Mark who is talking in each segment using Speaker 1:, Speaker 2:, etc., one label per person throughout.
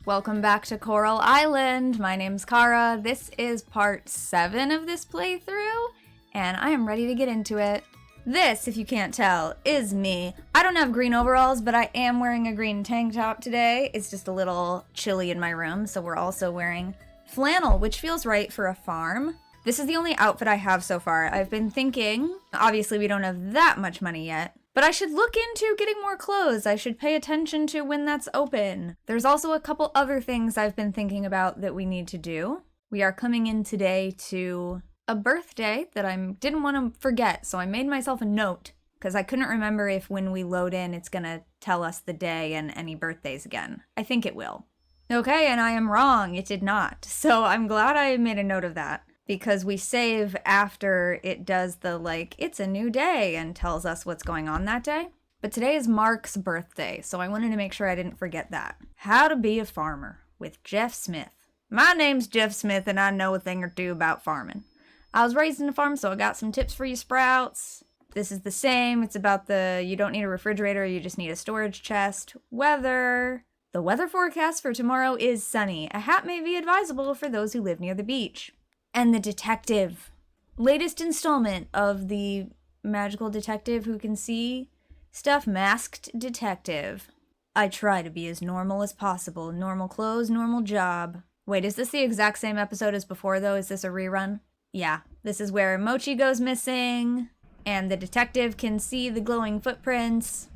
Speaker 1: Welcome back to Coral Island. My name's Cara. This is part 7 of this playthrough, and I am ready to get into it. This, if you can't tell, is me. I don't have green overalls, but I am wearing a green tank top today. It's just a little chilly in my room, so we're also wearing flannel, which feels right for a farm. This is the only outfit I have so far. I've been thinking, obviously we don't have that much money yet, but I should look into getting more clothes. I should pay attention to when that's open. There's also a couple other things I've been thinking about that we need to do. We are coming in today to a birthday that I didn't want to forget, so I made myself a note because I couldn't remember if when we load in it's going to tell us the day and any birthdays again. I think it will. Okay, and I am wrong. It did not. So I'm glad I made a note of that, because we save after it does the, it's a new day and tells us what's going on that day. But today is Mark's birthday, so I wanted to make sure I didn't forget that. How to be a farmer with Jeff Smith. My name's Jeff Smith, and I know a thing or two about farming. I was raised in a farm, so I got some tips for you sprouts. This is the same. It's about you don't need a refrigerator, you just need a storage chest. Weather. The weather forecast for tomorrow is sunny. A hat may be advisable for those who live near the beach. And the detective. Latest installment of the magical detective who can see stuff. Masked detective. I try to be as normal as possible. Normal clothes, normal job. Wait, is this the exact same episode as before, though? Is this a rerun? Yeah. This is where Mochi goes missing, and the detective can see the glowing footprints.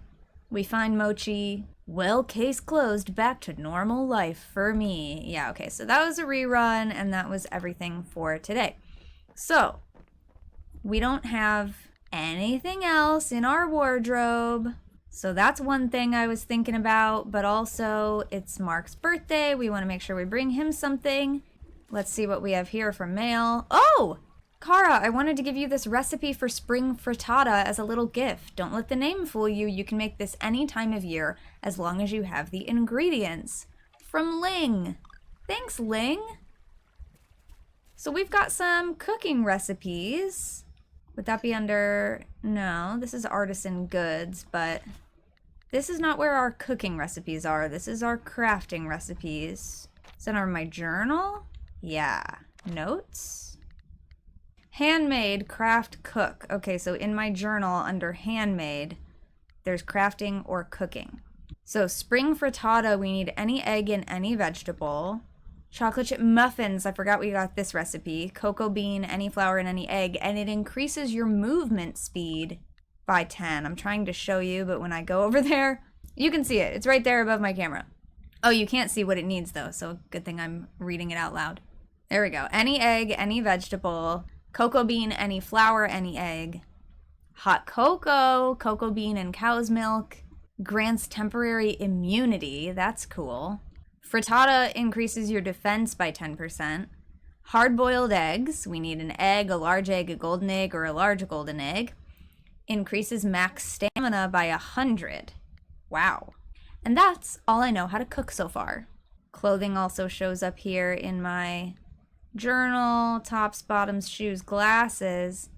Speaker 1: We find Mochi. Well, case closed, back to normal life for me. Yeah, okay, so that was a rerun, and that was everything for today. So, we don't have anything else in our wardrobe. So that's one thing I was thinking about, but also it's Mark's birthday. We want to make sure we bring him something. Let's see what we have here for mail. Oh! Cara, I wanted to give you this recipe for spring frittata as a little gift. Don't let the name fool you. You can make this any time of year as long as you have the ingredients. From Ling. Thanks, Ling. So we've got some cooking recipes. Would that be under... No, this is artisan goods, but this is not where our cooking recipes are. This is our crafting recipes. Is that on my journal? Yeah. Notes? Handmade, craft, cook. Okay, so in my journal under handmade, there's crafting or cooking. So spring frittata, we need any egg and any vegetable. Chocolate chip muffins, I forgot we got this recipe. Cocoa bean, any flour and any egg, and it increases your movement speed by 10. I'm trying to show you, but when I go over there, you can see it. It's right there above my camera. Oh, you can't see what it needs though, so good thing I'm reading it out loud. There we go. Any egg, any vegetable. Cocoa bean, any flour, any egg. Hot cocoa, cocoa bean and cow's milk. Grants temporary immunity. That's cool. Frittata increases your defense by 10%. Hard-boiled eggs. We need an egg, a large egg, a golden egg, or a large golden egg. Increases max stamina by 100. Wow. And that's all I know how to cook so far. Clothing also shows up here in my journal, tops, bottoms, shoes, glasses,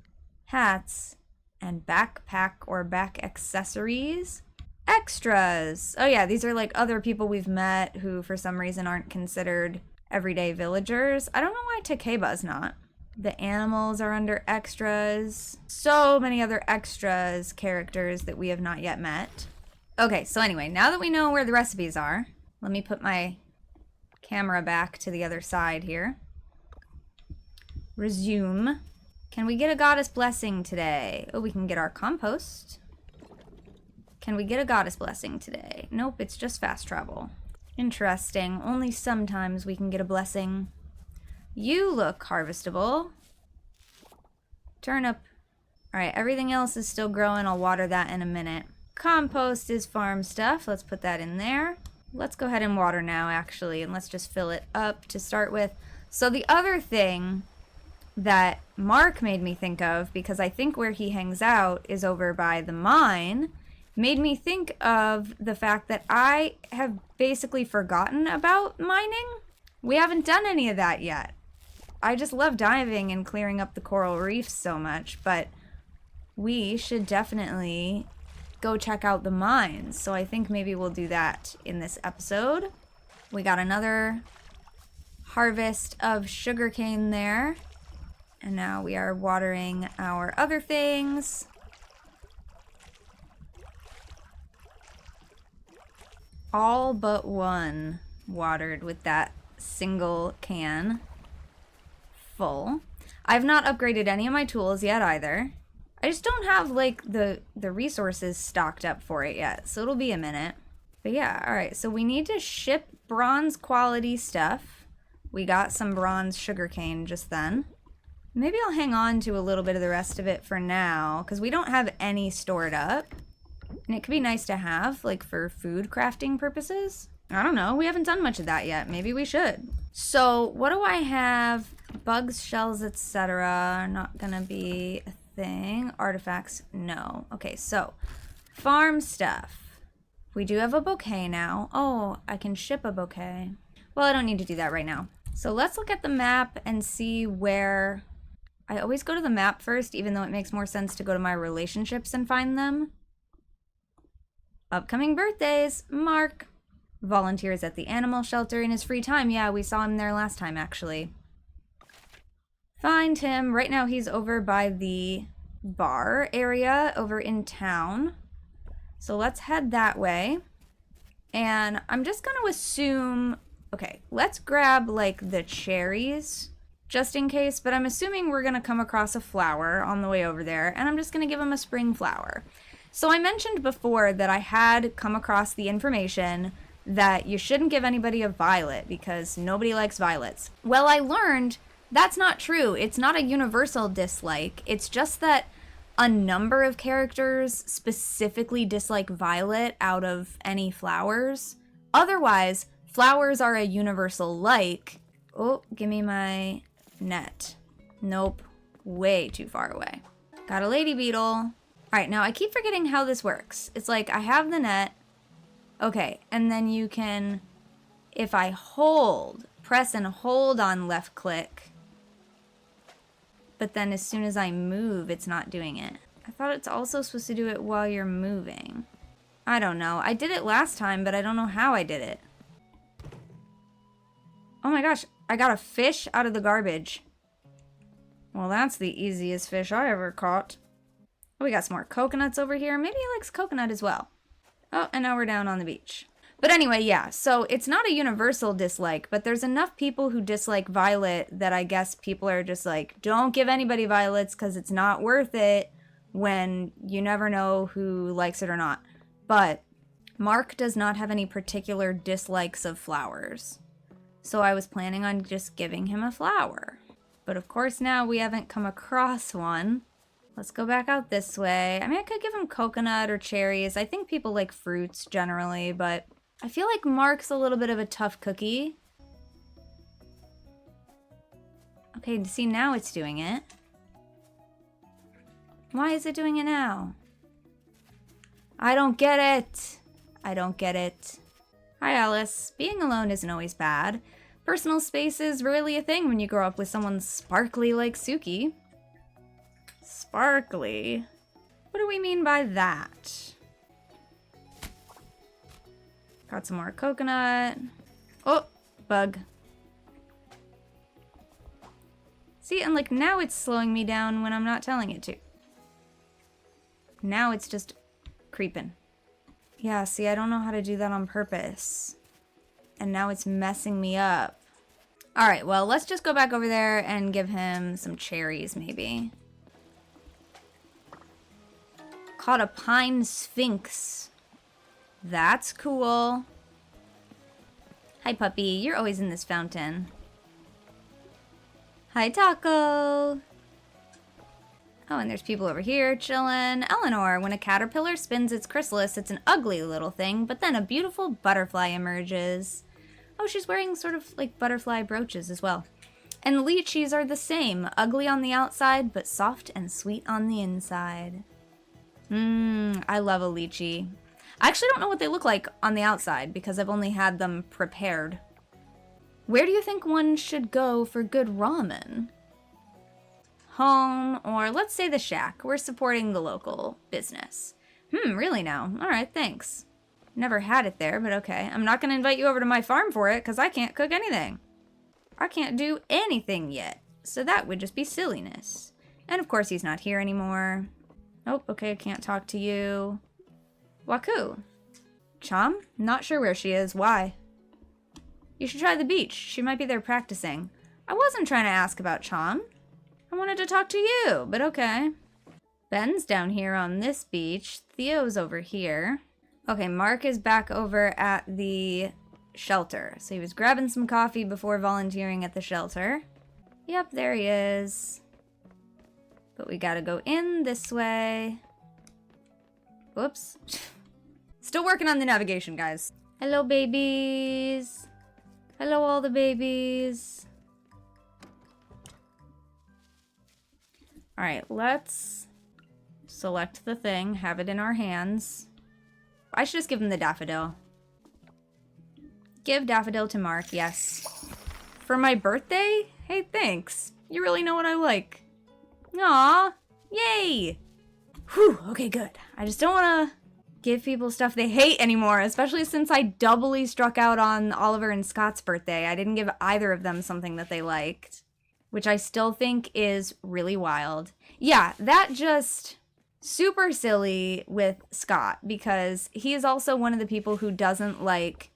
Speaker 1: hats, and backpack or back accessories. Extras. Oh yeah, these are like other people we've met who for some reason aren't considered everyday villagers. I don't know why Takeba's not. The animals are under extras. So many other extras characters that we have not yet met. Okay, so anyway, now that we know where the recipes are, let me put my camera back to the other side here. Resume. Can we get a goddess blessing today? Oh, we can get our compost. Can we get a goddess blessing today? Nope, it's just fast travel. Interesting. Only sometimes we can get a blessing. You look harvestable. Turnip. Alright, everything else is still growing. I'll water that in a minute. Compost is farm stuff. Let's put that in there. Let's go ahead and water now, actually, and let's just fill it up to start with. So the other thing that Mark made me think of, because I think where he hangs out is over by the mine, made me think of the fact that I have basically forgotten about mining. We haven't done any of that yet. I just love diving and clearing up the coral reefs so much, but we should definitely go check out the mines. So I think maybe we'll do that in this episode. We got another harvest of sugarcane there. And now we are watering our other things. All but one watered with that single can full. I've not upgraded any of my tools yet either. I just don't have like the resources stocked up for it yet, so it'll be a minute. But yeah, all right, so we need to ship bronze quality stuff. We got some bronze sugarcane just then. Maybe I'll hang on to a little bit of the rest of it for now, because we don't have any stored up. And it could be nice to have, like, for food crafting purposes. I don't know, we haven't done much of that yet. Maybe we should. So, what do I have? Bugs, shells, etc. Not gonna be a thing. Artifacts, no. Okay, so, farm stuff. We do have a bouquet now. Oh, I can ship a bouquet. Well, I don't need to do that right now. So let's look at the map and see where... I always go to the map first, even though it makes more sense to go to my relationships and find them. Upcoming birthdays, Mark. Volunteers at the animal shelter in his free time. Yeah, we saw him there last time, actually. Find him. Right now he's over by the bar area over in town. So let's head that way. And I'm just going to assume... Okay, let's grab, like, the cherries, just in case. But I'm assuming we're going to come across a flower on the way over there. And I'm just going to give him a spring flower. So I mentioned before that I had come across the information that you shouldn't give anybody a violet because nobody likes violets. Well, I learned that's not true. It's not a universal dislike. It's just that a number of characters specifically dislike violet out of any flowers. Otherwise, flowers are a universal like. Oh, give me my net. Nope. Way too far away. Got a lady beetle. Alright, now I keep forgetting how this works. It's like I have the net. Okay, and then you can, if I press and hold on left click, but then as soon as I move, it's not doing it. I thought it's also supposed to do it while you're moving. I don't know. I did it last time, but I don't know how I did it. Oh my gosh, I got a fish out of the garbage. Well, that's the easiest fish I ever caught. Oh, we got some more coconuts over here. Maybe he likes coconut as well. Oh, and now we're down on the beach. But anyway, yeah, so it's not a universal dislike, but there's enough people who dislike violet that I guess people are just like, don't give anybody violets because it's not worth it when you never know who likes it or not. But Mark does not have any particular dislikes of flowers. So I was planning on just giving him a flower. But of course now we haven't come across one. Let's go back out this way. I mean, I could give him coconut or cherries. I think people like fruits generally, but I feel like Mark's a little bit of a tough cookie. Okay, see, now it's doing it. Why is it doing it now? I don't get it. I don't get it. Hi, Alice. Being alone isn't always bad. Personal space is rarely a thing when you grow up with someone sparkly like Suki. Sparkly? What do we mean by that? Got some more coconut. Oh, bug. See, and like now it's slowing me down when I'm not telling it to. Now it's just creeping. Yeah, see, I don't know how to do that on purpose. And now it's messing me up. Alright, well, let's just go back over there and give him some cherries, maybe. Caught a pine sphinx. That's cool. Hi, puppy. You're always in this fountain. Hi, Taco. Oh, and there's people over here chilling. Eleanor, when a caterpillar spins its chrysalis, it's an ugly little thing, but then a beautiful butterfly emerges. Oh, she's wearing sort of like butterfly brooches as well. And lychees are the same. Ugly on the outside, but soft and sweet on the inside. I love a lychee. I actually don't know what they look like on the outside because I've only had them prepared. Where do you think one should go for good ramen? Home, or let's say the shack. We're supporting the local business. Really now. Alright, thanks. Never had it there, but okay. I'm not going to invite you over to my farm for it because I can't cook anything. I can't do anything yet. So that would just be silliness. And of course he's not here anymore. Oh, okay, I can't talk to you. Waku. Chom? Not sure where she is. Why? You should try the beach. She might be there practicing. I wasn't trying to ask about Chom. I wanted to talk to you, but okay. Ben's down here on this beach. Theo's over here. Okay, Mark is back over at the shelter. So he was grabbing some coffee before volunteering at the shelter. Yep, there he is. But we gotta go in this way. Whoops. Still working on the navigation, guys. Hello, babies. Hello, all the babies. Alright, let's select the thing, have it in our hands. I should just give him the daffodil. Give daffodil to Mark, yes. For my birthday? Hey, thanks. You really know what I like. Aw, yay! Whew, okay, good. I just don't want to give people stuff they hate anymore, especially since I doubly struck out on Oliver and Scott's birthday. I didn't give either of them something that they liked, which I still think is really wild. Yeah, that just super silly with Scott because he is also one of the people who doesn't like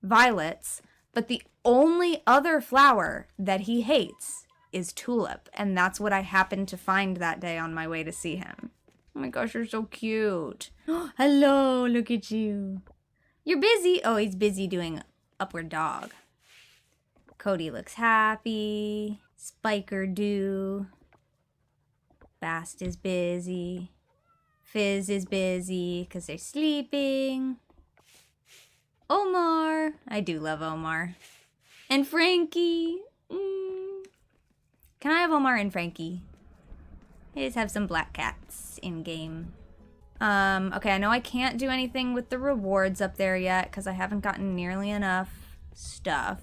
Speaker 1: violets, but the only other flower that he hates is tulip, and that's what I happened to find that day on my way to see him. Oh my gosh, you're so cute. Hello, look at you. You're busy. Oh, he's busy doing upward dog. Cody looks happy. Spiker do. Bast is busy. Fizz is busy because they're sleeping. Omar. I do love Omar. And Frankie. Can I have Omar and Frankie? I just have some black cats in game. Okay, I know I can't do anything with the rewards up there yet because I haven't gotten nearly enough stuff.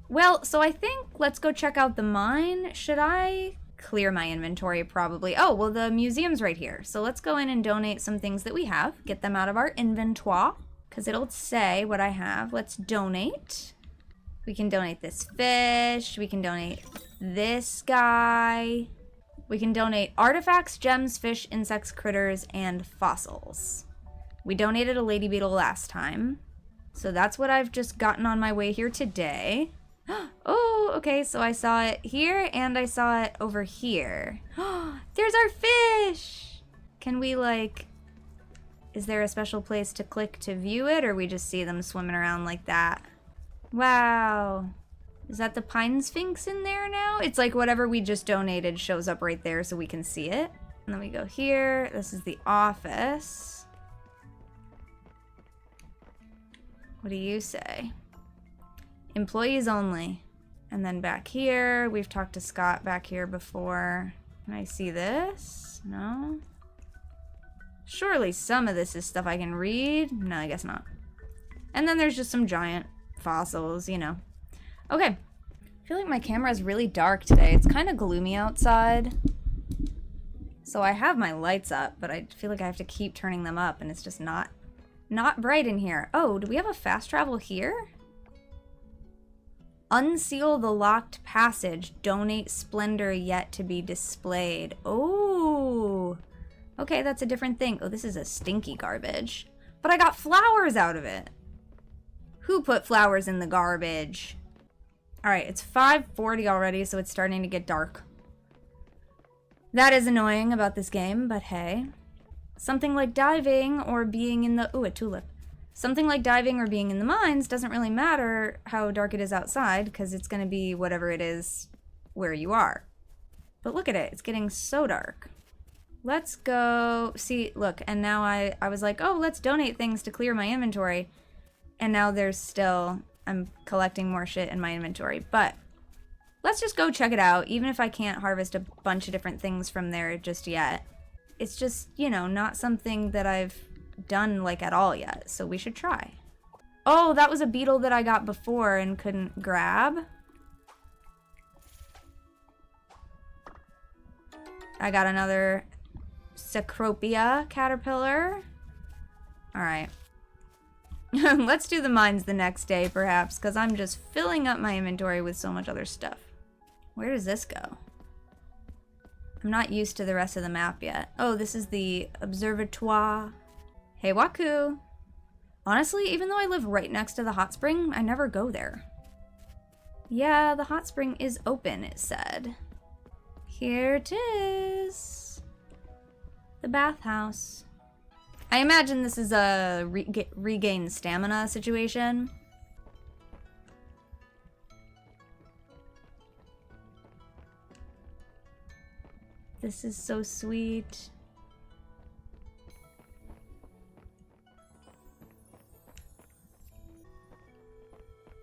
Speaker 1: Well, so I think let's go check out the mine. Should I clear my inventory? Probably. Oh, well, the museum's right here. So let's go in and donate some things that we have. Get them out of our inventory because it'll say what I have. Let's donate. We can donate this fish. We can donate this guy. We can donate artifacts, gems, fish, insects, critters, and fossils. We donated a lady beetle last time. So that's what I've just gotten on my way here today. Oh, okay, so I saw it here and I saw it over here. There's our fish! Can we, like, is there a special place to click to view it, or we just see them swimming around like that? Wow. Is that the pine sphinx in there now? It's like whatever we just donated shows up right there so we can see it. And then we go here. This is the office. What do you say? Employees only. And then back here, we've talked to Scott back here before. Can I see this? No? Surely some of this is stuff I can read. No, I guess not. And then there's just some giant fossils, you know. Okay. I feel like my camera is really dark today. It's kind of gloomy outside. So I have my lights up, but I feel like I have to keep turning them up, and it's just not bright in here. Oh, do we have a fast travel here? Unseal the locked passage. Donate splendor yet to be displayed. Oh. Okay, that's a different thing. Oh, this is a stinky garbage. But I got flowers out of it. Who put flowers in the garbage? Alright, it's 5:40 already, so it's starting to get dark. That is annoying about this game, but hey. Something like diving or being in the... Ooh, a tulip. Something like diving or being in the mines doesn't really matter how dark it is outside, because it's going to be whatever it is where you are. But look at it. It's getting so dark. Let's go... See, look, and now I was like, oh, let's donate things to clear my inventory. And now there's still... I'm collecting more shit in my inventory, but let's just go check it out, even if I can't harvest a bunch of different things from there just yet. It's just, you know, not something that I've done, like, at all yet, so we should try. Oh, that was a beetle that I got before and couldn't grab. I got another Cecropia caterpillar. Alright. Let's do the mines the next day, perhaps, because I'm just filling up my inventory with so much other stuff. Where does this go? I'm not used to the rest of the map yet. Oh, this is the observatoire. Hey, Waku. Honestly, even though I live right next to the hot spring, I never go there. Yeah, the hot spring is open, it said. Here it is. The bathhouse. I imagine this is a regain stamina situation. This is so sweet.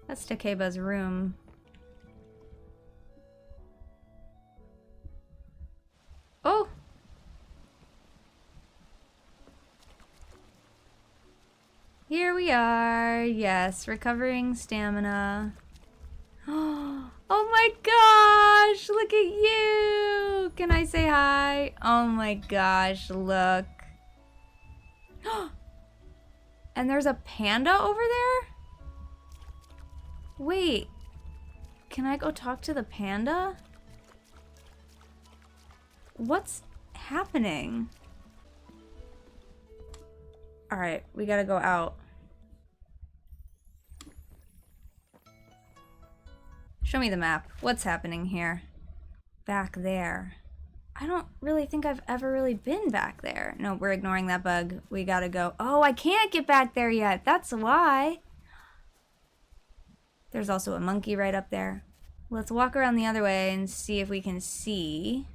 Speaker 1: That's Takeba's room. Oh! Here we are. Yes, recovering stamina. Oh my gosh, look at you. Can I say hi? Oh my gosh, look. And there's a panda over there? Wait, can I go talk to the panda? What's happening? All right, we gotta go out. Show me the map. What's happening here? Back there. I don't really think I've ever really been back there. No, we're ignoring that bug. We gotta go. Oh, I can't get back there yet. That's why. There's also a monkey right up there. Let's walk around the other way and see if we can see.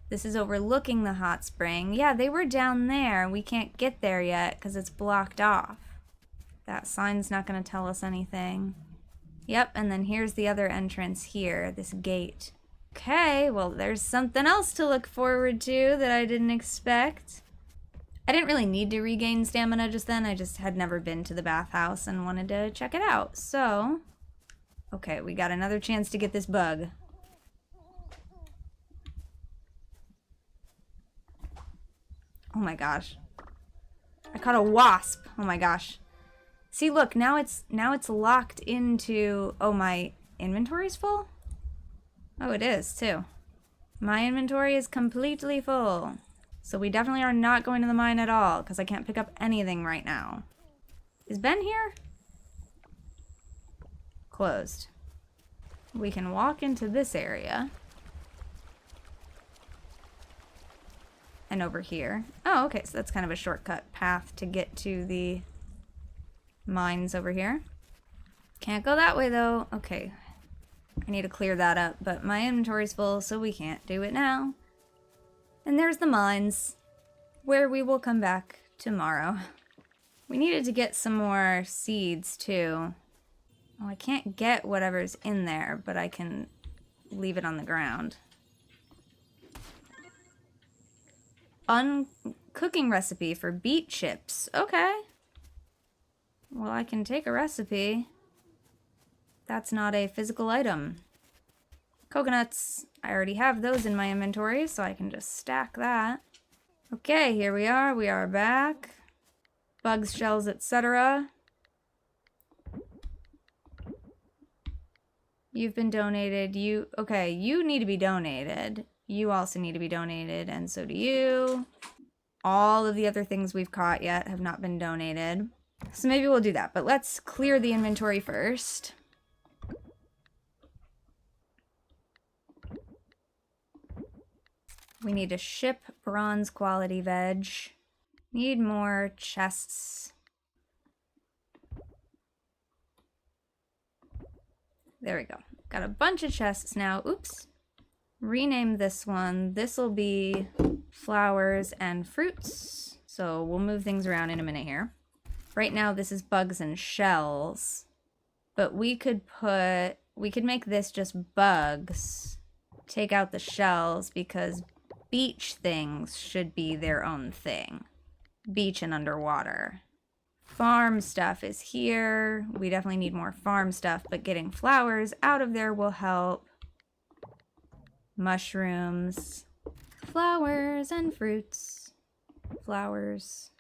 Speaker 1: This is overlooking the hot spring. Yeah, they were down there. We can't get there yet because it's blocked off. That sign's not gonna tell us anything. Yep, and then here's the other entrance here, this gate. Okay, well, there's something else to look forward to that I didn't expect. I didn't really need to regain stamina just then. I just had never been to the bathhouse and wanted to check it out. So, okay, we got another chance to get this bug. Oh my gosh. I caught a wasp. Oh my gosh. See, look, now it's locked into... Oh, my inventory's full? Oh, it is, too. My inventory is completely full. So we definitely are not going to the mine at all, because I can't pick up anything right now. Is Ben here? Closed. We can walk into this area. And over here. Oh, okay, so that's kind of a shortcut path to get to the mines over here. Can't go that way, though. Okay. I need to clear that up, but my inventory's full, so we can't do it now. And there's the mines, where we will come back tomorrow. We needed to get some more seeds, too. Oh, I can't get whatever's in there, but I can leave it on the ground. Cooking recipe for beet chips. Okay. Well, I can take a recipe. That's not a physical item. Coconuts. I already have those in my inventory, so I can just stack that. Okay, here we are. We are back. Bugs, shells, etc. You've been donated. Okay, you need to be donated. You also need to be donated, and so do you. All of the other things we've caught yet have not been donated. So maybe we'll do that, but let's clear the inventory first. We need to ship bronze quality veg. Need more chests. There we go. Got a bunch of chests now. Oops. Rename this one. This'll be flowers and fruits. So we'll move things around in a minute here. Right now this is bugs and shells. But we could make this just bugs. Take out the shells because beach things should be their own thing. Beach and underwater. Farm stuff is here. We definitely need more farm stuff, but getting flowers out of there will help. Mushrooms. Flowers and fruits. Flowers.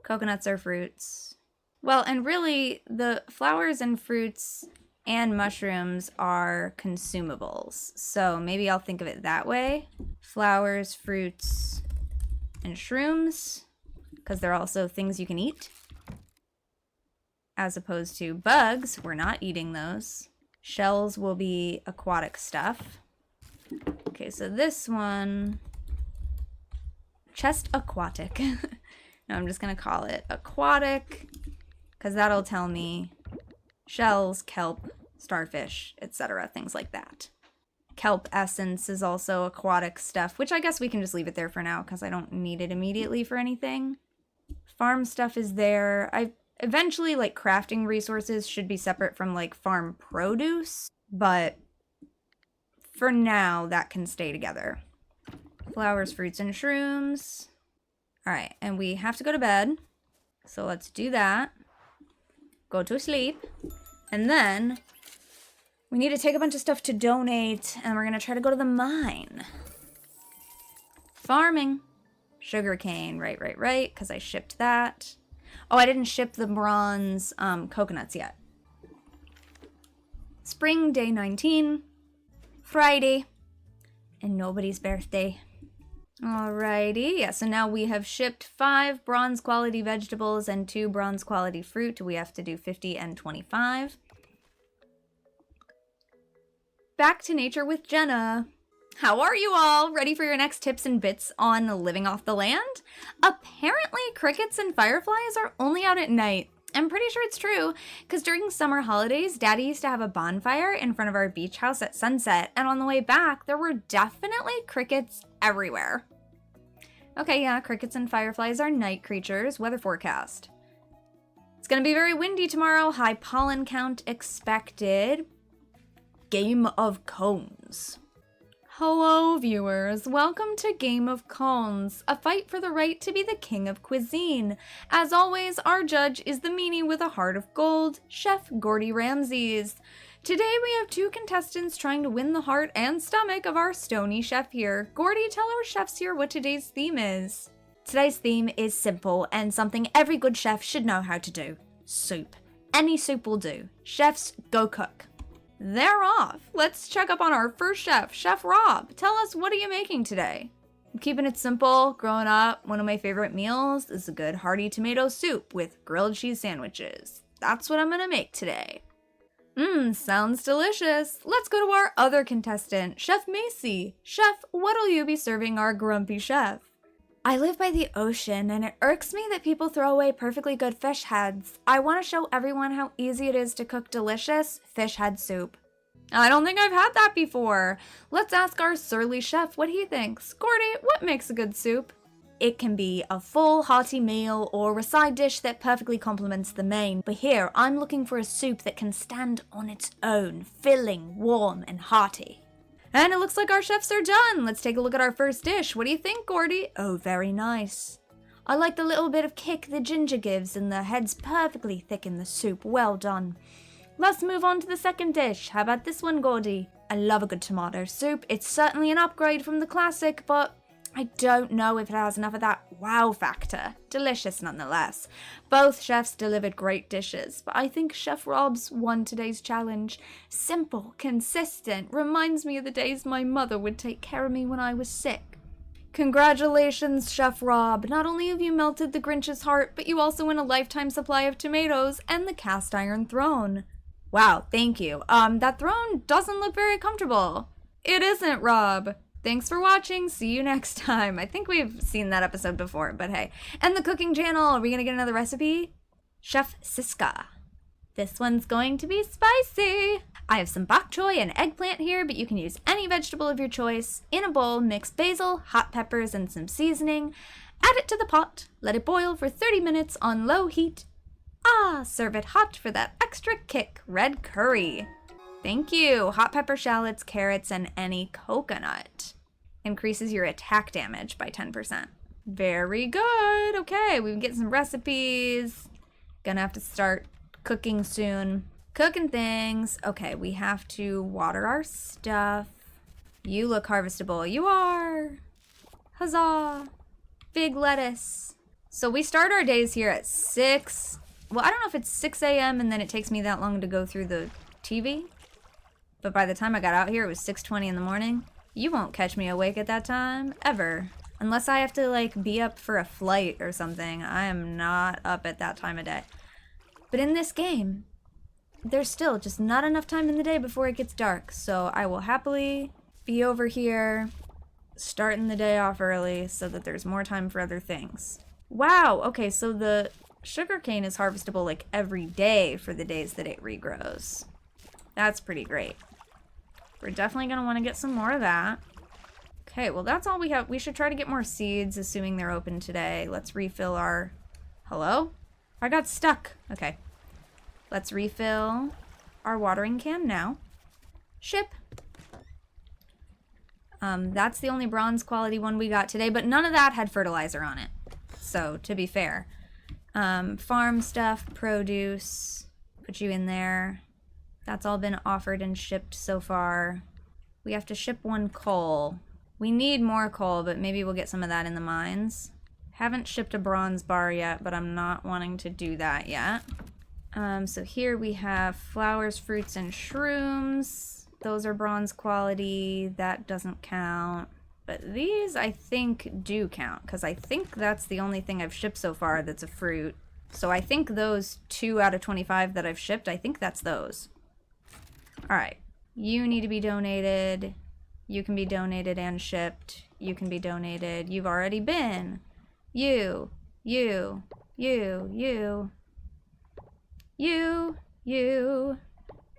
Speaker 1: Coconuts are fruits. Well, and really, the flowers and fruits and mushrooms are consumables. So maybe I'll think of it that way. Flowers, fruits, and shrooms, because they're also things you can eat. As opposed to bugs, we're not eating those. Shells will be aquatic stuff. Okay, so this one, chest aquatic. No, I'm just gonna call it aquatic, because that'll tell me shells, kelp, starfish, etc., things like that. Kelp essence is also aquatic stuff, which I guess we can just leave it there for now because I don't need it immediately for anything. Farm stuff is there. Eventually, like, crafting resources should be separate from, like, farm produce, but for now, that can stay together. Flowers, fruits, and shrooms. All right, and we have to go to bed, so let's do that. Go to sleep, and then we need to take a bunch of stuff to donate, and we're gonna try to go to the mine. Farming. Sugarcane, right, because I shipped that. Oh, I didn't ship the bronze coconuts yet. Spring, day 19. Friday. And nobody's birthday. Alrighty, yeah, so now we have shipped 5 bronze quality vegetables and 2 bronze quality fruit. We have to do 50 and 25. Back to nature with Jenna. How are you all? Ready for your next tips and bits on living off the land? Apparently, crickets and fireflies are only out at night. I'm pretty sure it's true, because during summer holidays, Daddy used to have a bonfire in front of our beach house at sunset, and on the way back, there were definitely crickets everywhere. Okay, yeah, crickets and fireflies are night creatures. Weather forecast. It's gonna be very windy tomorrow. High pollen count expected. Game of Cones. Hello, viewers. Welcome to Game of Cones, a fight for the right to be the king of cuisine. As always, our judge is the meanie with a heart of gold, Chef Gordy Ramses. Today we have 2 contestants trying to win the heart and stomach of our stony chef here. Gordy, tell our chefs here what today's theme is. Today's theme is simple and something every good chef should know how to do. Soup. Any soup will do. Chefs, go cook. They're off. Let's check up on our first chef, Chef Rob. Tell us, what are you making today? I'm keeping it simple. Growing up, one of my favorite meals is a good hearty tomato soup with grilled cheese sandwiches. That's what I'm gonna make today. Sounds delicious. Let's go to our other contestant, Chef Macy. Chef, what'll you be serving our grumpy chef? I live by the ocean, and it irks me that people throw away perfectly good fish heads. I want to show everyone how easy it is to cook delicious fish head soup. I don't think I've had that before. Let's ask our surly chef what he thinks. Gordy, what makes a good soup? It can be a full, hearty meal or a side dish that perfectly complements the main. But here, I'm looking for a soup that can stand on its own, filling, warm, and hearty. And it looks like our chefs are done. Let's take a look at our first dish. What do you think, Gordy? Oh, very nice. I like the little bit of kick the ginger gives, and the head's perfectly thick in the soup. Well done. Let's move on to the second dish. How about this one, Gordy? I love a good tomato soup. It's certainly an upgrade from the classic, but I don't know if it has enough of that wow factor. Delicious nonetheless. Both chefs delivered great dishes, but I think Chef Rob's won today's challenge. Simple, consistent, reminds me of the days my mother would take care of me when I was sick. Congratulations, Chef Rob. Not only have you melted the Grinch's heart, but you also win a lifetime supply of tomatoes and the cast iron throne. Wow, thank you. That throne doesn't look very comfortable. It isn't, Rob. Thanks for watching. See you next time. I think we've seen that episode before, but hey. And the cooking channel. Are we gonna get another recipe? Chef Siska. This one's going to be spicy. I have some bok choy and eggplant here, but you can use any vegetable of your choice. In a bowl, mix basil, hot peppers, and some seasoning. Add it to the pot. Let it boil for 30 minutes on low heat. Serve it hot for that extra kick. Red curry. Thank you. Hot pepper, shallots, carrots, and any coconut. Increases your attack damage by 10%. Very good. Okay, we can get some recipes. Gonna have to start cooking soon. Cooking things. Okay, we have to water our stuff. You look harvestable. You are. Huzzah. Big lettuce. So we start our days here at 6 well, I don't know if it's 6 a.m. and then it takes me that long to go through the TV. But by the time I got out here, it was 6:20 in the morning. You won't catch me awake at that time, ever. Unless I have to, like, be up for a flight or something. I am not up at that time of day. But in this game, there's still just not enough time in the day before it gets dark. So I will happily be over here, starting the day off early so that there's more time for other things. Wow, okay, so the sugarcane is harvestable, like, every day for the days that it regrows. That's pretty great. We're definitely going to want to get some more of that. Okay, well, that's all we have. We should try to get more seeds, assuming they're open today. Let's refill our... Hello? I got stuck. Okay. Let's refill our watering can now. Ship. That's the only bronze quality one we got today, but none of that had fertilizer on it. So, to be fair. Farm stuff, produce, put you in there. That's all been offered and shipped so far. We have to ship 1 coal. We need more coal, but maybe we'll get some of that in the mines. Haven't shipped a bronze bar yet, but I'm not wanting to do that yet. So here we have flowers, fruits, and shrooms. Those are bronze quality. That doesn't count. But these, I think, do count, because I think that's the only thing I've shipped so far that's a fruit. So I think those 2 out of 25 that I've shipped, I think that's those. Alright. You need to be donated. You can be donated and shipped. You can be donated. You've already been. You,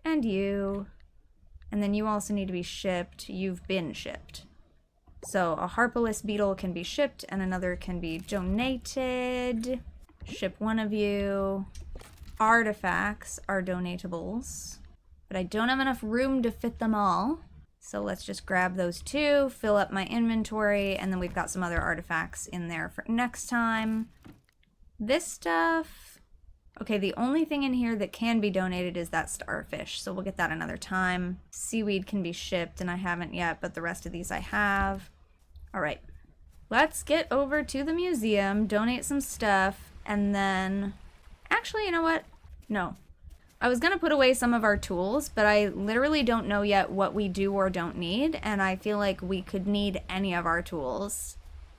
Speaker 1: and you. And then you also need to be shipped. You've been shipped. So a harpalus beetle can be shipped and another can be donated. Ship one of you. Artifacts are donatables. But I don't have enough room to fit them all. So let's just grab those 2, fill up my inventory, and then we've got some other artifacts in there for next time. This stuff... Okay, the only thing in here that can be donated is that starfish, so we'll get that another time. Seaweed can be shipped, and I haven't yet, but the rest of these I have. Alright, let's get over to the museum, donate some stuff, and then... Actually, you know what? No. I was going to put away some of our tools, but I literally don't know yet what we do or don't need, and I feel like we could need any of our tools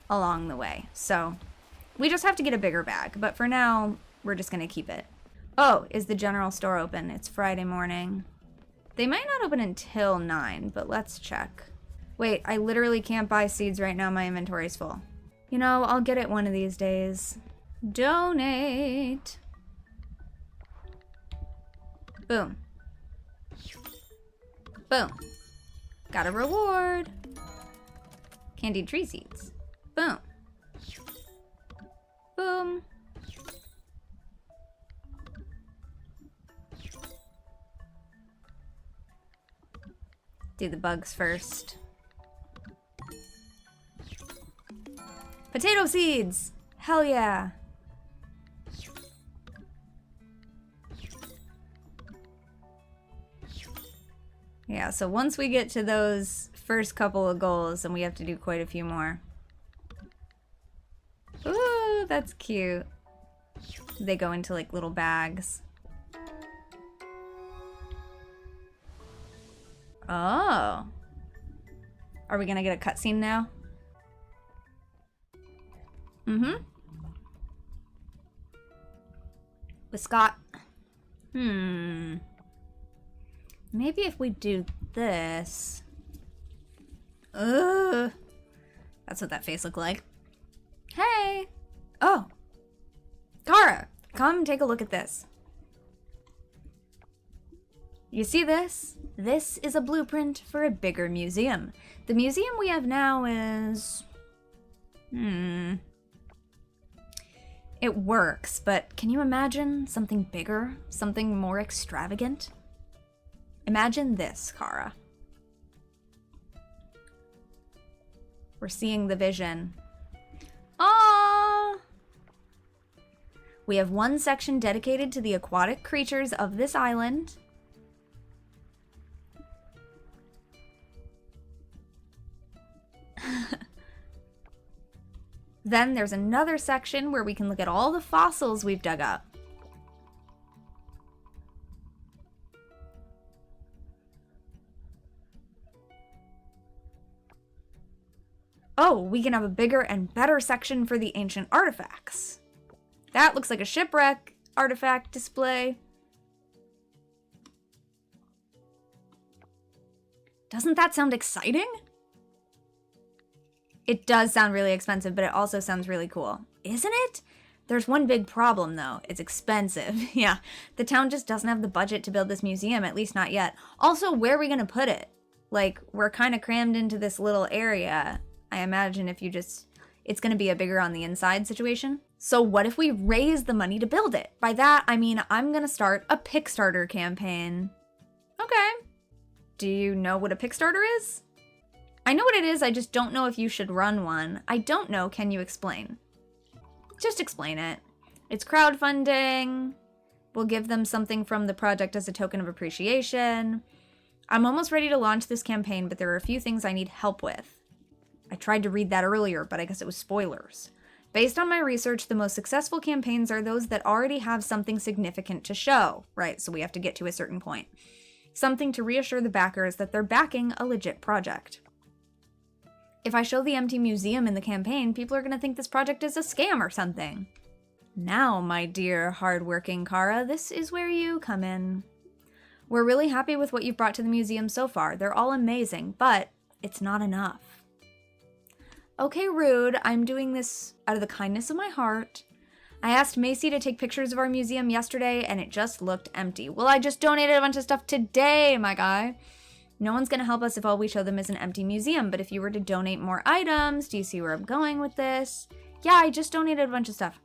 Speaker 1: along the way. So, we just have to get a bigger bag, but for now, we're just going to keep it. Oh, is the general store open? It's Friday morning. They might not open until 9, but let's check. Wait, I literally can't buy seeds right now. My inventory's full. You know, I'll get it one of these days. Donate. Boom. Boom. Got a reward. Candied tree seeds. Boom. Boom. Do the bugs first. Potato seeds! Hell yeah! Yeah, so once we get to those first couple of goals, then we have to do quite a few more. Ooh, that's cute. They go into like little bags. Oh. Are we gonna get a cutscene now? Mm-hmm. With Scott. Maybe if we do this... Ugh. That's what that face looked like. Hey! Oh! Cara! Come take a look at this. You see this? This is a blueprint for a bigger museum. The museum we have now is... It works, but can you imagine something bigger? Something more extravagant? Imagine this, Cara. We're seeing the vision. Aww! We have one section dedicated to the aquatic creatures of this island. Then there's another section where we can look at all the fossils we've dug up. Oh, we can have a bigger and better section for the ancient artifacts. That looks like a shipwreck artifact display. Doesn't that sound exciting? It does sound really expensive, but it also sounds really cool. Isn't it? There's one big problem, though. It's expensive. Yeah, the town just doesn't have the budget to build this museum, at least not yet. Also, where are we going to put it? Like, we're kind of crammed into this little area. I imagine if you just... It's going to be a bigger on the inside situation. So what if we raise the money to build it? By that, I mean I'm going to start a Kickstarter campaign. Okay. Do you know what a Kickstarter is? I know what it is, I just don't know if you should run one. I don't know, can you explain? Just explain it. It's crowdfunding. We'll give them something from the project as a token of appreciation. I'm almost ready to launch this campaign, but there are a few things I need help with. I tried to read that earlier, but I guess it was spoilers. Based on my research, the most successful campaigns are those that already have something significant to show. Right, so we have to get to a certain point. Something to reassure the backers that they're backing a legit project. If I show the empty museum in the campaign, people are going to think this project is a scam or something. Now, my dear hardworking Cara, this is where you come in. We're really happy with what you've brought to the museum so far. They're all amazing, but it's not enough. Okay, rude. I'm doing this out of the kindness of my heart. I asked Macy to take pictures of our museum yesterday, and it just looked empty. Well, I just donated a bunch of stuff today, my guy. No one's going to help us if all we show them is an empty museum, but if you were to donate more items, do you see where I'm going with this? Yeah, I just donated a bunch of stuff.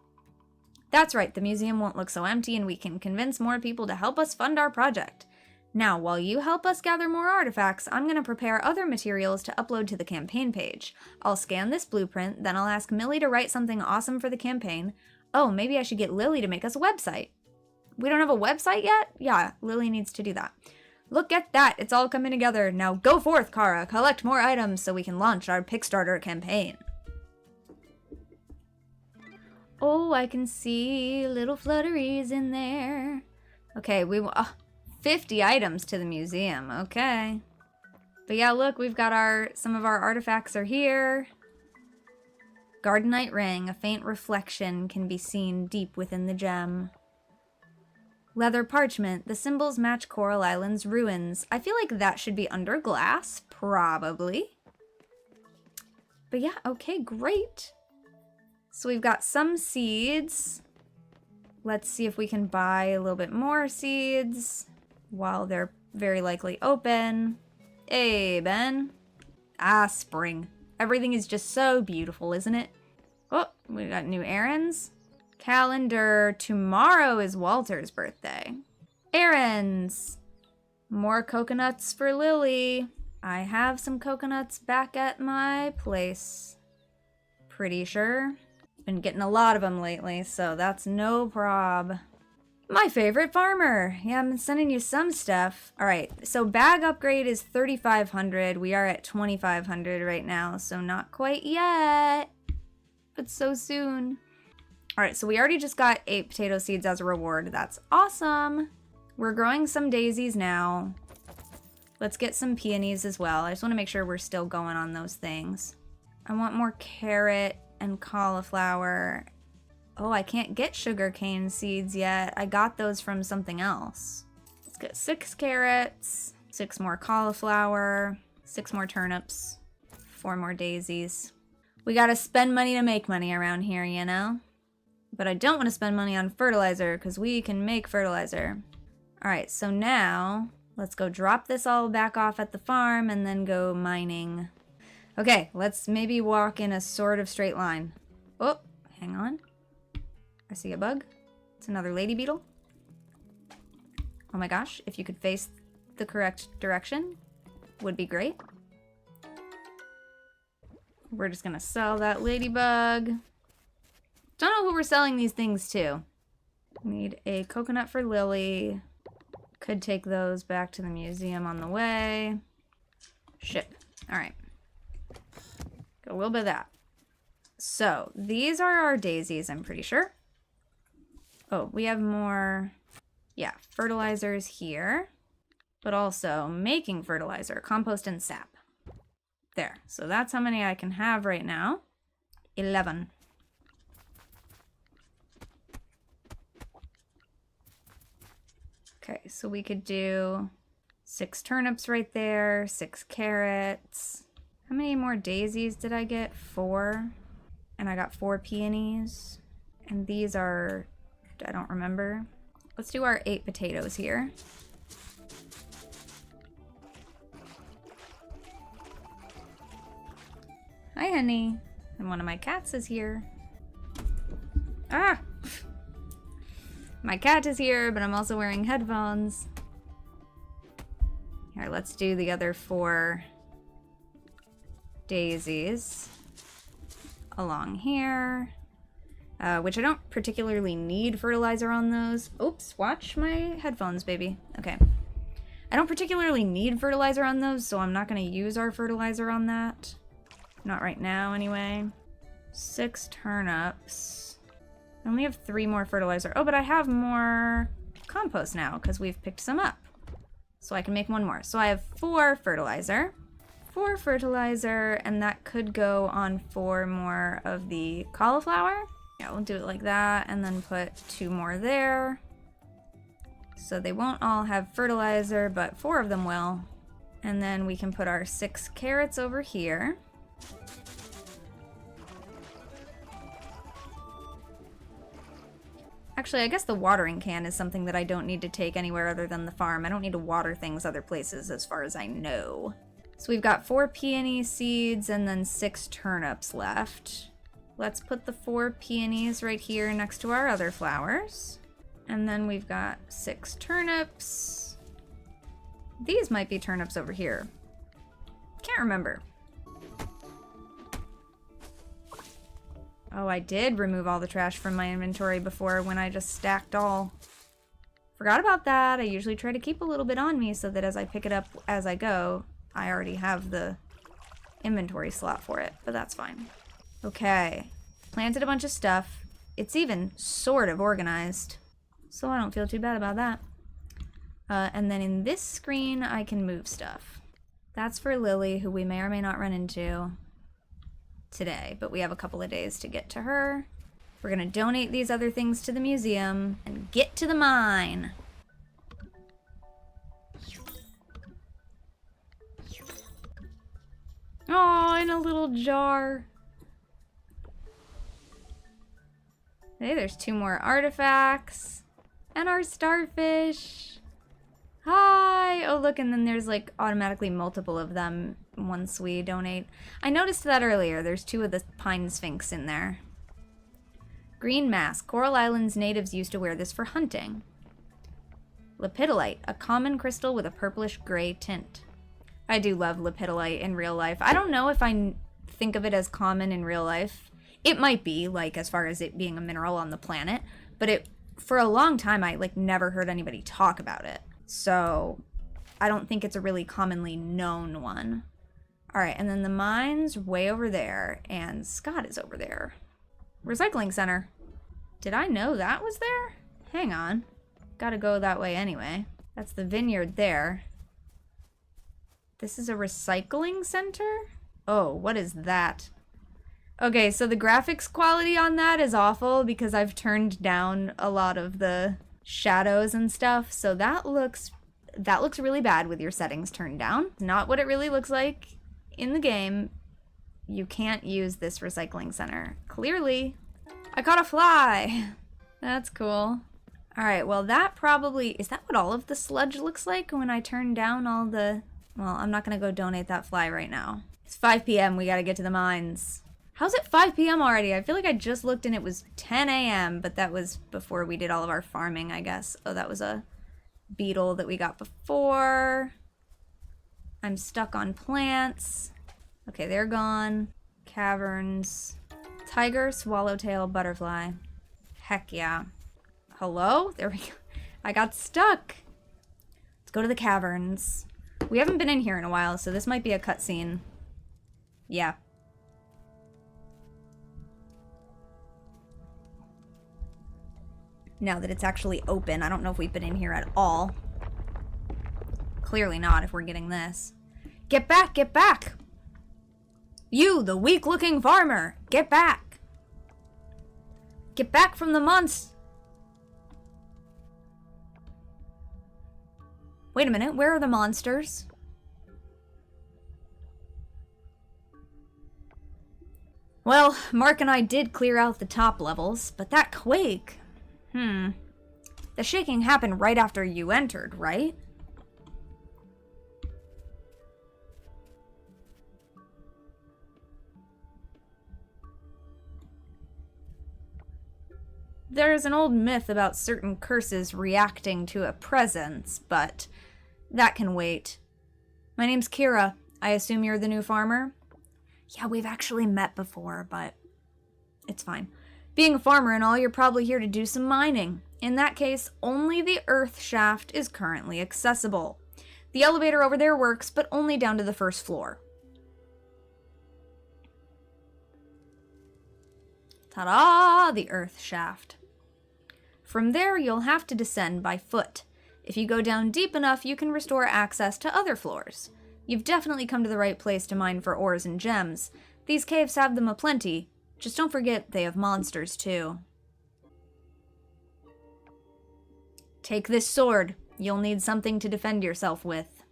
Speaker 1: That's right, the museum won't look so empty, and we can convince more people to help us fund our project. Now, while you help us gather more artifacts, I'm going to prepare other materials to upload to the campaign page. I'll scan this blueprint, then I'll ask Millie to write something awesome for the campaign. Oh, maybe I should get Lily to make us a website. We don't have a website yet? Yeah, Lily needs to do that. Look at that, it's all coming together. Now go forth, Cara, collect more items so we can launch our Kickstarter campaign. Oh, I can see little flutteries in there. Okay, 50 items to the museum, okay. But yeah, look, we've got some of our artifacts are here. Gardenite ring, a faint reflection can be seen deep within the gem. Leather parchment, the symbols match Coral Island's ruins. I feel like that should be under glass, probably. But yeah, okay, great. So we've got some seeds. Let's see if we can buy a little bit more seeds while they're very likely open. Hey, Ben. Ah, spring. Everything is just so beautiful, isn't it? Oh, we got new errands. Calendar. Tomorrow is Walter's birthday. Errands. More coconuts for Lily. I have some coconuts back at my place. Pretty sure. Been getting a lot of them lately, so that's no prob. My favorite farmer. Yeah, I'm sending you some stuff. All right, so bag upgrade is 3,500. We are at 2,500 right now, so not quite yet, but so soon. All right, so we already just got 8 potato seeds as a reward. That's awesome. We're growing some daisies now. Let's get some peonies as well. I just want to make sure we're still going on those things. I want more carrot and cauliflower. Oh, I can't get sugarcane seeds yet. I got those from something else. Let's get 6 carrots, 6 more cauliflower, 6 more turnips, 4 more daisies. We gotta spend money to make money around here, you know? But I don't want to spend money on fertilizer because we can make fertilizer. All right, so now let's go drop this all back off at the farm and then go mining. Okay, let's maybe walk in a sort of straight line. Oh, hang on. I see a bug. It's another lady beetle. Oh my gosh, if you could face the correct direction, would be great. We're just gonna sell that ladybug. Don't know who we're selling these things to. Need a coconut for Lily. Could take those back to the museum on the way. Ship. All right. Got a little bit of that. So these are our daisies, I'm pretty sure. Oh, we have more, yeah, fertilizers here, but also making fertilizer, compost and sap. There. So that's how many I can have right now. 11. Okay, so we could do 6 turnips right there, 6 carrots. How many more daisies did I get? 4. And I got 4 peonies. And these are, I don't remember. Let's do our 8 potatoes here. Hi, honey. And one of my cats is here. Ah! My cat is here, but I'm also wearing headphones. Here, let's do the other 4 daisies along here, which I don't particularly need fertilizer on those. Oops, watch my headphones, baby. Okay. I don't particularly need fertilizer on those, so I'm not going to use our fertilizer on that. Not right now, anyway. 6 turnips. I only have 3 more fertilizer. Oh, but I have more compost now because we've picked some up. So I can make 1 more. So I have 4 fertilizer. 4 fertilizer, and that could go on 4 more of the cauliflower. Yeah, we'll do it like that, and then put 2 more there. So they won't all have fertilizer, but 4 of them will. And then we can put our 6 carrots over here. Actually, I guess the watering can is something that I don't need to take anywhere other than the farm. I don't need to water things other places as far as I know. So we've got 4 peony seeds and then 6 turnips left. Let's put the 4 peonies right here next to our other flowers. And then we've got 6 turnips. These might be turnips over here. Can't remember. Oh, I did remove all the trash from my inventory before when I just stacked all. Forgot about that. I usually try to keep a little bit on me so that as I pick it up as I go, I already have the inventory slot for it, but that's fine. Okay, planted a bunch of stuff. It's even sort of organized, so I don't feel too bad about that. And then in this screen, I can move stuff. That's for Lily, who we may or may not run into today, but we have a couple of days to get to her. We're gonna donate these other things to the museum and get to the mine. Oh, in a little jar. Hey, there's 2 more artifacts. And our starfish. Hi! Oh, look, and then there's like automatically multiple of them once we donate. I noticed that earlier. There's 2 of the pine sphinx in there. Green mask. Coral Island's natives used to wear this for hunting. Lepidolite, a common crystal with a purplish gray tint. I do love lepidolite in real life. I don't know if I think of it as common in real life. It might be, like, as far as it being a mineral on the planet, but for a long time I like never heard anybody talk about it. So I don't think it's a really commonly known one. All right, and then the mine's way over there, and Scott is over there. Recycling center. Did I know that was there? Hang on. Gotta go that way anyway. That's the vineyard there. This is a recycling center? Oh, what is that? Okay, so the graphics quality on that is awful because I've turned down a lot of the shadows and stuff. So that looks really bad with your settings turned down. Not what it really looks like in the game. You can't use this recycling center. Clearly. I caught a fly. That's cool. All right, well that probably, is that what all of the sludge looks like when I turn down all the, well, I'm not gonna go donate that fly right now. It's 5 p.m, we gotta get to the mines. How's it 5 p.m. already? I feel like I just looked and it was 10 a.m., but that was before we did all of our farming, I guess. Oh, that was a beetle that we got before. I'm stuck on plants. Okay, they're gone. Caverns. Tiger, swallowtail, butterfly. Heck yeah. Hello? There we go. I got stuck. Let's go to the caverns. We haven't been in here in a while, so this might be a cutscene. Yeah. Now that it's actually open, I don't know if we've been in here at all. Clearly not if we're getting this. Get back! Get back! You, the weak-looking farmer! Get back! Get back from the monster! Wait a minute, where are the monsters? Well, Mark and I did clear out the top levels, but that quake... The shaking happened right after you entered, right? There's an old myth about certain curses reacting to a presence, but that can wait. My name's Kira. I assume you're the new farmer? Yeah, we've actually met before, but it's fine. Being a farmer and all, you're probably here to do some mining. In that case, only the earth shaft is currently accessible. The elevator over there works, but only down to the first floor. Ta-da! The earth shaft. From there, you'll have to descend by foot. If you go down deep enough, you can restore access to other floors. You've definitely come to the right place to mine for ores and gems. These caves have them aplenty. Just don't forget they have monsters too. Take this sword. You'll need something to defend yourself with.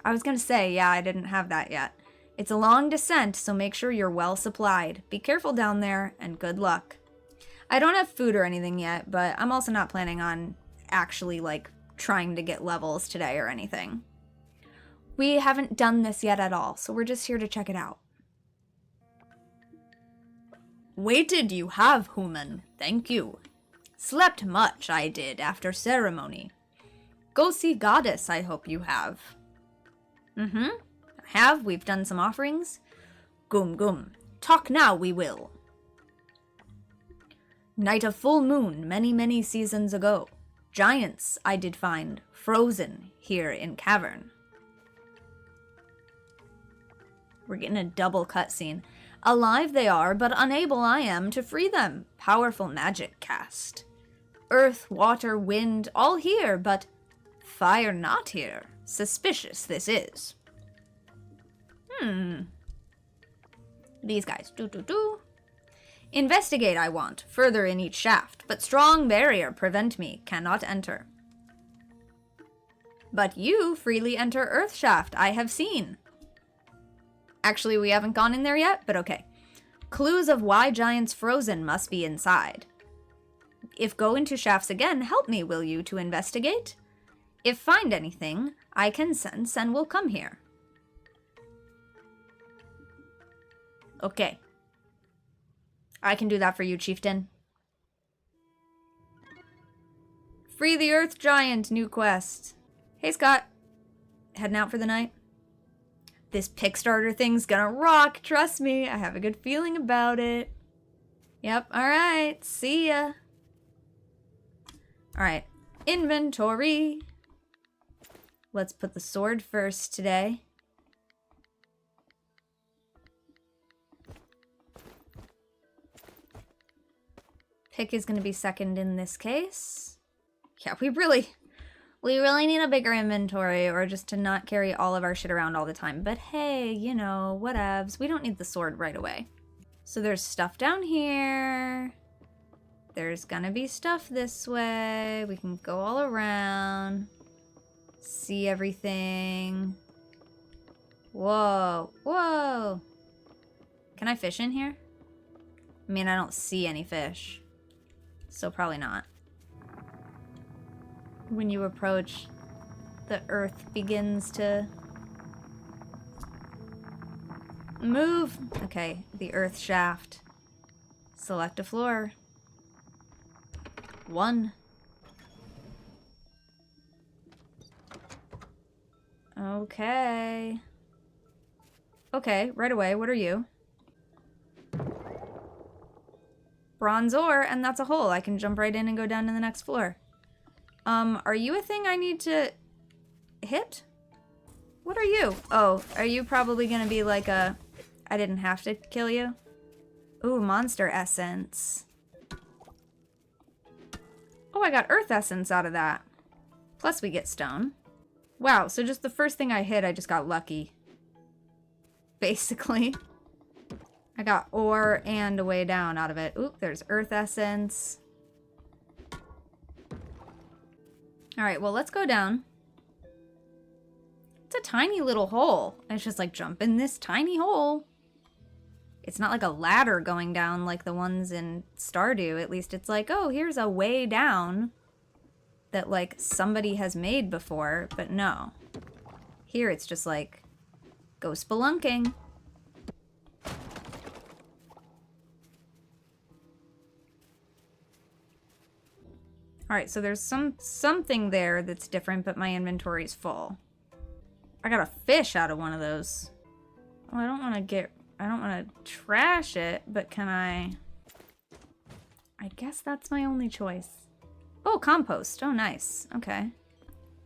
Speaker 1: I was gonna say, yeah, I didn't have that yet. It's a long descent, so make sure you're well supplied. Be careful down there, and good luck. I don't have food or anything yet, but I'm also not planning on actually, trying to get levels today or anything. We haven't done this yet at all, so we're just here to check it out. Waited you have, human. Thank you. Slept much, I did, after ceremony. Go see goddess, I hope you have. I have. We've done some offerings. Gum gum. Talk now we will. Night of full moon, many, many seasons ago. Giants I did find, frozen here in cavern. We're getting a double cutscene. Alive they are, but unable I am to free them. Powerful magic cast. Earth, water, wind, all here, but fire not here. Suspicious this is. These guys. Investigate I want, further in each shaft, but strong barrier prevent me, cannot enter. But you freely enter Earth Shaft, I have seen. Actually, we haven't gone in there yet, but okay. Clues of why giants frozen must be inside. If go into shafts again, help me, will you, to investigate? If find anything, I can sense and will come here. Okay. I can do that for you, chieftain. Free the Earth Giant, new quest. Hey, Scott. Heading out for the night? This pick starter thing's gonna rock, trust me. I have a good feeling about it. Yep, alright, see ya. Alright, inventory. Let's put the sword first today. Pick is gonna be second in this case. Yeah, we really need a bigger inventory, or just to not carry all of our shit around all the time. But hey, you know, whatevs. We don't need the sword right away. So there's stuff down here. There's gonna be stuff this way. We can go all around. See everything. Whoa, whoa. Can I fish in here? I mean, I don't see any fish. So probably not. When you approach, the earth begins to move. Okay, the earth shaft. Select a floor. 1. Okay. Okay, right away, what are you? Bronze ore, and that's a hole. I can jump right in and go down to the next floor. Are you a thing I need to hit? What are you? Oh, are you probably gonna be like a... I didn't have to kill you? Ooh, monster essence. Oh, I got earth essence out of that. Plus we get stone. Wow, so just the first thing I hit, I just got lucky. basically. I got ore and a way down out of it. Oop, there's earth essence. Alright, well, let's go down. It's a tiny little hole. It's just like, jump in this tiny hole. It's not like a ladder going down like the ones in Stardew. At least it's like, oh, here's a way down that, like, somebody has made before. But no. Here it's just like, go spelunking. Alright, so there's something there that's different, but my inventory's full. I got a fish out of one of those. Well, I don't want to trash it, but can I guess that's my only choice. Oh, compost. Oh, nice. Okay.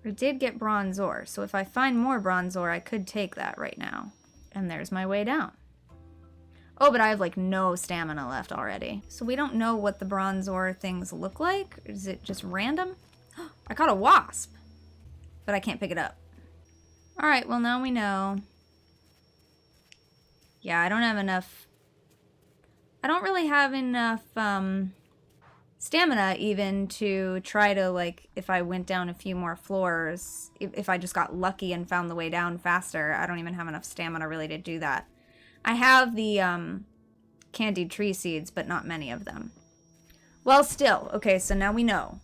Speaker 1: I did get bronze ore, so if I find more bronze ore, I could take that right now. And there's my way down. Oh, but I have, like, no stamina left already. So we don't know what the bronze ore things look like? Is it just random? I caught a wasp, but I can't pick it up. Alright, well, now we know. Yeah, I don't have enough... I don't really have enough, stamina even to try to, like, if I went down a few more floors, if I just got lucky and found the way down faster, I don't even have enough stamina really to do that. I have the candied tree seeds, but not many of them. Well, still. Okay, so now we know.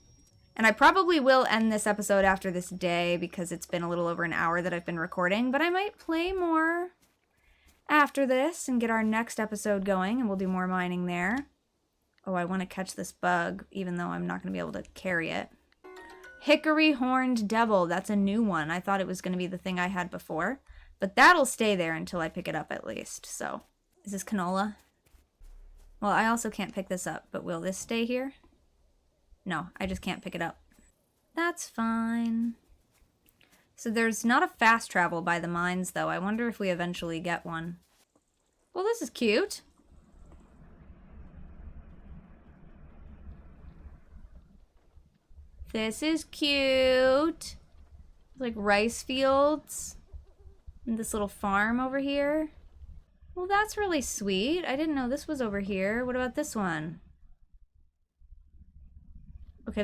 Speaker 1: And I probably will end this episode after this day because it's been a little over an hour that I've been recording, but I might play more after this and get our next episode going, and we'll do more mining there. Oh, I want to catch this bug, even though I'm not going to be able to carry it. Hickory Horned Devil. That's a new one. I thought it was going to be the thing I had before. But that'll stay there until I pick it up at least, so. Is this canola? Well, I also can't pick this up, but will this stay here? No, I just can't pick it up. That's fine. So there's not a fast travel by the mines, though. I wonder if we eventually get one. Well, this is cute. This is cute. Like rice fields. And this little farm over here. Well, that's really sweet. I didn't know this was over here. What about this one? Okay,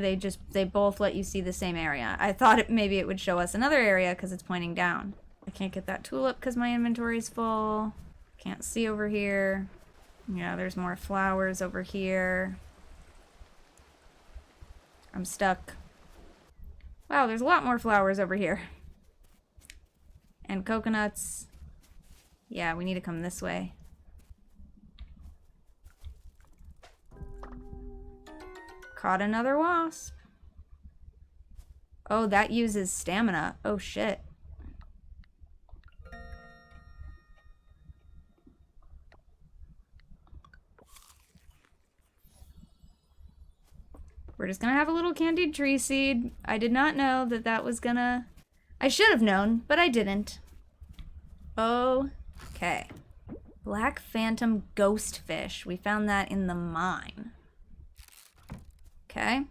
Speaker 1: they both let you see the same area. I thought maybe it would show us another area because it's pointing down. I can't get that tulip because my inventory's full. Can't see over here. Yeah, there's more flowers over here. I'm stuck. Wow, there's a lot more flowers over here. And coconuts. Yeah, we need to come this way. Caught another wasp. Oh, that uses stamina. Oh, shit. We're just gonna have a little candied tree seed. I did not know that that was gonna... I should have known, but I didn't. Okay. Black Phantom Ghost Fish. We found that in the mine. Okay.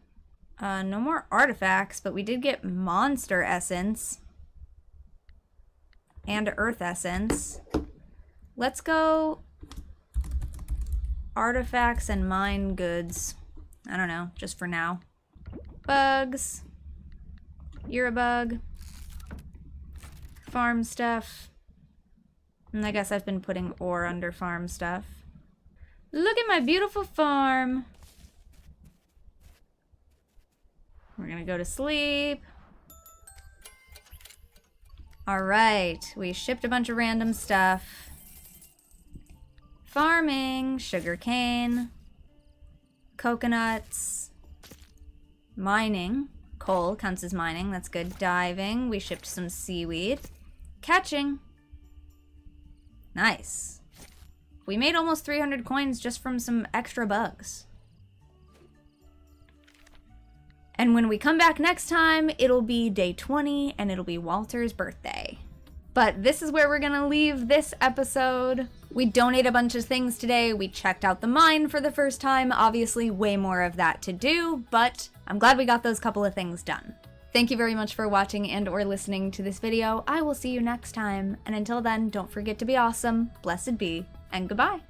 Speaker 1: No more artifacts, but we did get monster essence. And earth essence. Let's go artifacts and mine goods. I don't know, just for now. Bugs. You're a bug. Farm stuff. And I guess I've been putting ore under farm stuff. Look at my beautiful farm. We're gonna go to sleep. Alright, we shipped a bunch of random stuff. Farming, sugarcane, coconuts, mining. Coal counts as mining, that's good. Diving, we shipped some seaweed. Catching. Nice. We made almost 300 coins just from some extra bugs. And when we come back next time, it'll be day 20 and it'll be Walter's birthday. But this is where we're gonna leave this episode. We donated a bunch of things today. We checked out the mine for the first time. Obviously, way more of that to do, but I'm glad we got those couple of things done. Thank you very much for watching and or listening to this video. I will see you next time, and until then, don't forget to be awesome, blessed be, and goodbye.